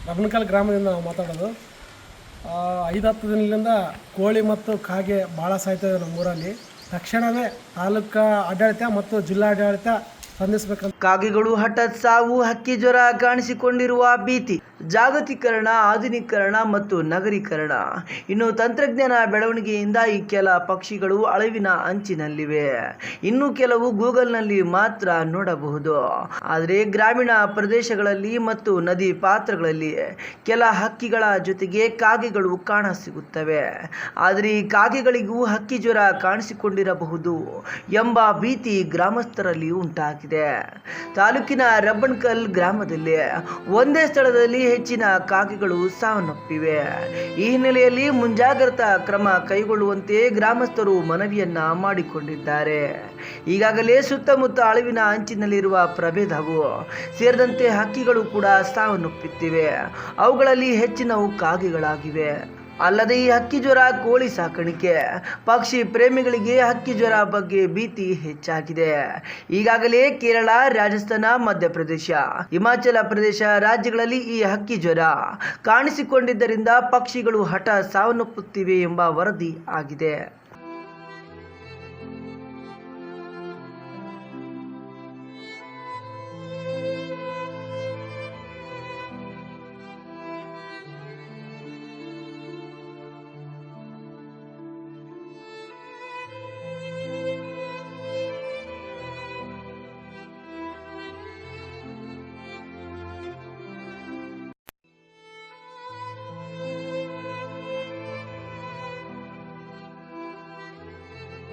ರಬನಕಲ್ ಗ್ರಾಮದಿಂದ ನಾವು ಮಾತಾಡೋದು. 5-10 ದಿನದಿಂದ ಕೋಳಿ ಮತ್ತು ಕಾಗೆ ಭಾಳ ಸಾಯ್ತದೆ ನಮ್ಮೂರಲ್ಲಿ. ತಕ್ಷಣವೇ ತಾಲೂಕಾ ಆಡಳಿತ ಮತ್ತು ಜಿಲ್ಲಾಡಳಿತ ಸ್ಪಂದಿಸಬೇಕಂತ. ಕಾಗೆಗಳು ಹಠಾತ್ ಸಾವು, ಹಕ್ಕಿ ಜ್ವರ ಕಾಣಿಸಿಕೊಂಡಿರುವ ಭೀತಿ. ಜಾಗತೀಕರಣ, ಆಧುನೀಕರಣ ಮತ್ತು ನಗರೀಕರಣ, ಇನ್ನು ತಂತ್ರಜ್ಞಾನ ಬೆಳವಣಿಗೆಯಿಂದ ಈ ಕೆಲ ಪಕ್ಷಿಗಳು ಅಳಿವಿನ ಅಂಚಿನಲ್ಲಿವೆ. ಇನ್ನು ಕೆಲವು ಗೂಗಲ್ನಲ್ಲಿ ಮಾತ್ರ ನೋಡಬಹುದು. ಆದರೆ ಗ್ರಾಮೀಣ ಪ್ರದೇಶಗಳಲ್ಲಿ ಮತ್ತು ನದಿ ಪಾತ್ರಗಳಲ್ಲಿ ಕೆಲ ಹಕ್ಕಿಗಳ ಜೊತೆಗೆ ಕಾಗೆಗಳು ಕಾಣಸಿಗುತ್ತವೆ. ಆದರೆ ಈ ಕಾಗೆಗಳಿಗೂ ಹಕ್ಕಿ ಜ್ವರ ಕಾಣಿಸಿಕೊಂಡಿರಬಹುದು ಎಂಬ ಭೀತಿ ಗ್ರಾಮಸ್ಥರಲ್ಲಿ ಉಂಟಾಗಿದೆ. ತಾಲೂಕಿನ ರಬ್ಬನ್ಕಲ್ ಗ್ರಾಮದಲ್ಲಿ ಒಂದೇ ಸ್ಥಳದಲ್ಲಿ ಹೆಚ್ಚಿನ ಕಾಗೆಗಳು ಸಾವನ್ನಪ್ಪಿವೆ. ಈ ಹಿನ್ನೆಲೆಯಲ್ಲಿ ಮುಂಜಾಗ್ರತಾ ಕ್ರಮ ಕೈಗೊಳ್ಳುವಂತೆ ಗ್ರಾಮಸ್ಥರು ಮನವಿಯನ್ನ ಮಾಡಿಕೊಂಡಿದ್ದಾರೆ. ಈಗಾಗಲೇ ಸುತ್ತಮುತ್ತ ಅಳಿವಿನ ಅಂಚಿನಲ್ಲಿರುವ ಪ್ರಭೇದವು ಸೇರಿದಂತೆ ಹಕ್ಕಿಗಳು ಕೂಡ ಸಾವನ್ನಪ್ಪುತ್ತಿವೆ. ಅವುಗಳಲ್ಲಿ ಹೆಚ್ಚಿನವು ಕಾಗೆಗಳಾಗಿವೆ. ಅಲ್ಲದೆ ಈ ಹಕ್ಕಿ ಜ್ವರ, ಕೋಳಿ ಸಾಕಾಣಿಕೆ, ಪಕ್ಷಿ ಪ್ರೇಮಿಗಳಿಗೆ ಹಕ್ಕಿ ಜ್ವರ ಬಗ್ಗೆ ಭೀತಿ ಹೆಚ್ಚಾಗಿದೆ. ಈಗಾಗಲೇ ಕೇರಳ, ರಾಜಸ್ಥಾನ, ಮಧ್ಯಪ್ರದೇಶ, ಹಿಮಾಚಲ ಪ್ರದೇಶ ರಾಜ್ಯಗಳಲ್ಲಿ ಈ ಹಕ್ಕಿ ಜ್ವರ ಕಾಣಿಸಿಕೊಂಡಿದ್ದರಿಂದ ಪಕ್ಷಿಗಳು ಹಠಾತ್ ಸಾವನ್ನಪ್ಪುತ್ತಿವೆ ಎಂಬ ವರದಿ ಆಗಿದೆ.